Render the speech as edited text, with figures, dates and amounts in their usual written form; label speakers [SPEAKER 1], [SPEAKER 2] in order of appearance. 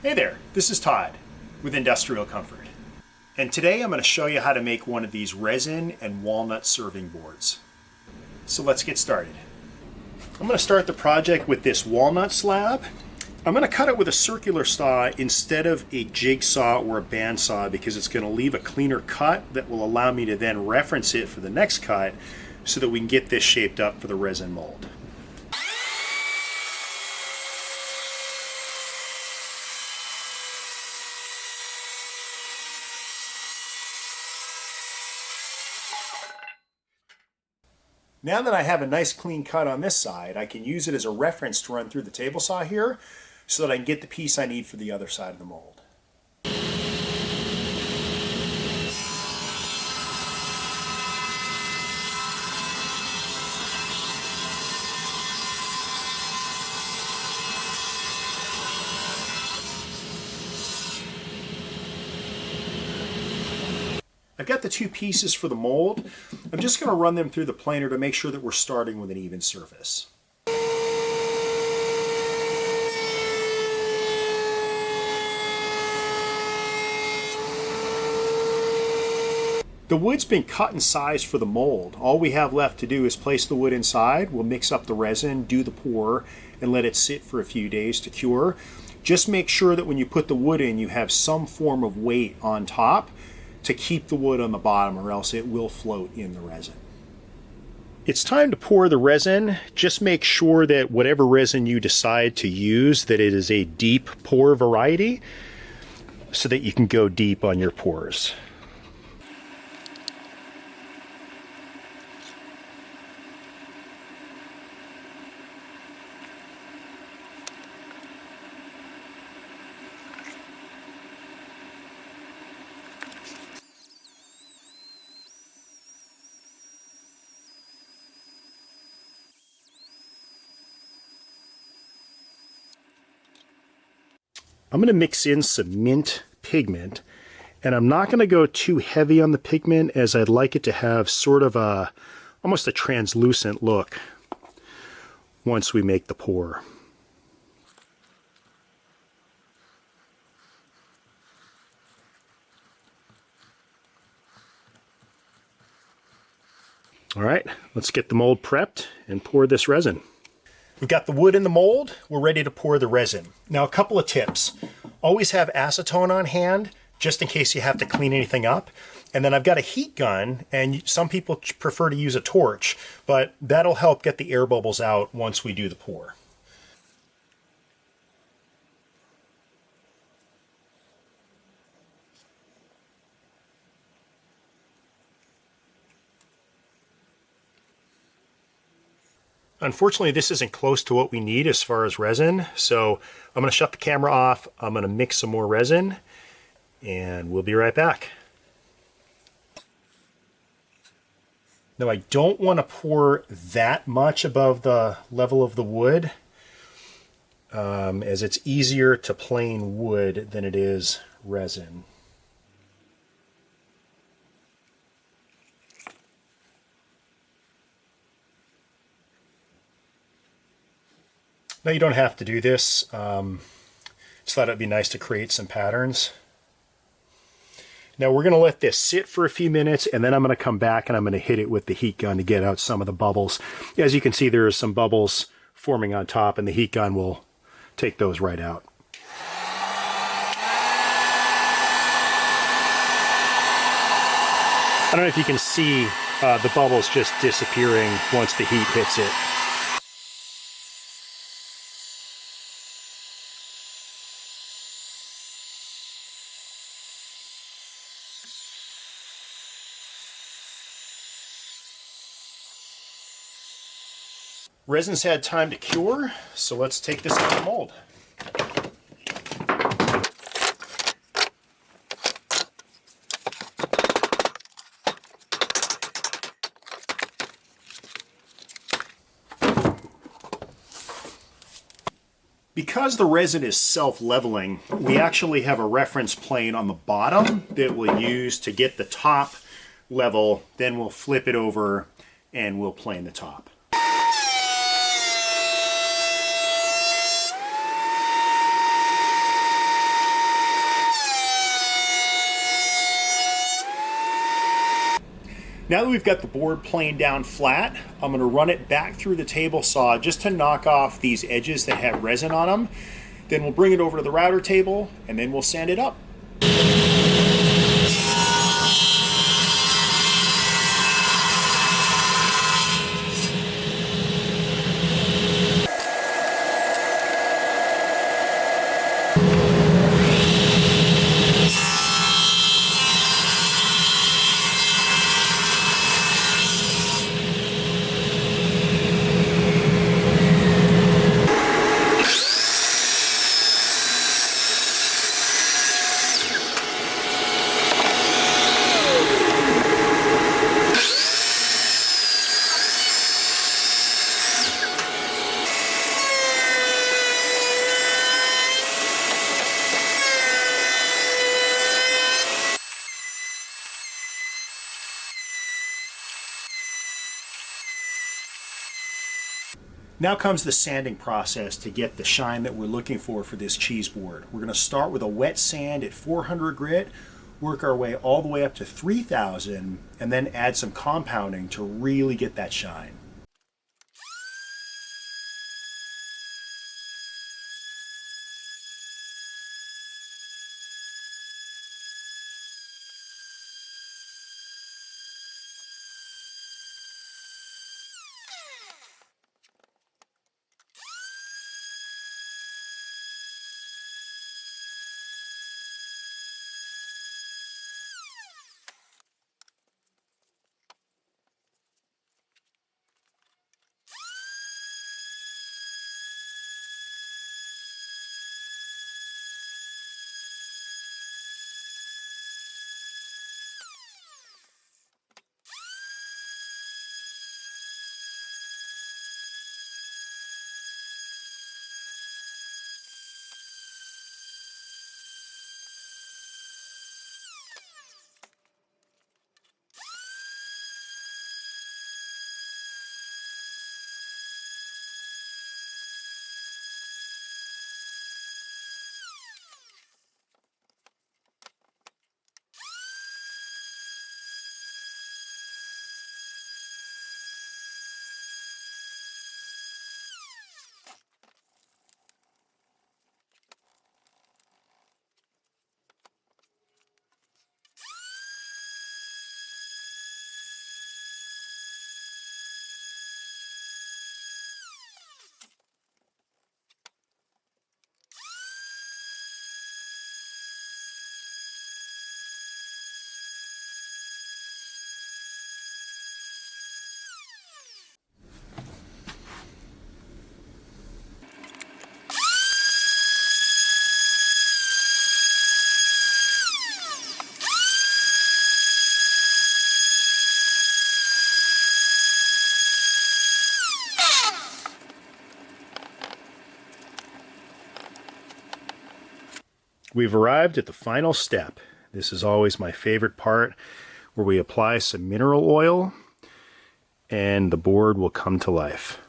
[SPEAKER 1] Hey there, this is Todd with Industrial Comfort. And today I'm going to show you how to make one of these resin and walnut serving boards. So let's get started. I'm going to start the project with this walnut slab. I'm going to cut it with a circular saw instead of a jigsaw or a bandsaw because it's going to leave a cleaner cut that will allow me to then reference it for the next cut so that we can get this shaped up for the resin mold. Now that I have a nice clean cut on this side, I can use it as a reference to run through the table saw here so that I can get the piece I need for the other side of the mold. I've got the two pieces for the mold. I'm just going to run them through the planer to make sure that we're starting with an even surface. The wood's been cut and sized for the mold. All we have left to do is place the wood inside. We'll mix up the resin, do the pour, and let it sit for a few days to cure. Just make sure that when you put the wood in, you have some form of weight on top to keep the wood on the bottom, or else it will float in the resin. It's time to pour the resin. Just make sure that whatever resin you decide to use, that it is a deep pour variety so that you can go deep on your pours. I'm going to mix in some mint pigment, and I'm not going to go too heavy on the pigment as I'd like it to have sort of almost a translucent look once we make the pour. All right, let's get the mold prepped and pour this resin. We've got the wood in the mold. We're ready to pour the resin. Now, a couple of tips. Always have acetone on hand, just in case you have to clean anything up. And then I've got a heat gun, and some people prefer to use a torch, but that'll help get the air bubbles out once we do the pour. Unfortunately, this isn't close to what we need as far as resin, so I'm going to shut the camera off. I'm going to mix some more resin, and we'll be right back. Now, I don't want to pour that much above the level of the wood, as it's easier to plane wood than it is resin. Now, you don't have to do this. Just thought it'd be nice to create some patterns. Now we're going to let this sit for a few minutes, and then I'm going to come back and I'm going to hit it with the heat gun to get out some of the bubbles. As you can see, there are some bubbles forming on top, and the heat gun will take those right out. I don't know if you can see the bubbles just disappearing once the heat hits it. Resin's had time to cure, so let's take this out of the mold. Because the resin is self-leveling, we actually have a reference plane on the bottom that we'll use to get the top level, then we'll flip it over and we'll plane the top. Now that we've got the board planed down flat, I'm going to run it back through the table saw just to knock off these edges that have resin on them. Then we'll bring it over to the router table and then we'll sand it up. Now comes the sanding process to get the shine that we're looking for this cheese board. We're going to start with a wet sand at 400 grit, work our way all the way up to 3000, and then add some compounding to really get that shine. We've arrived at the final step. This is always my favorite part, where we apply some mineral oil and the board will come to life.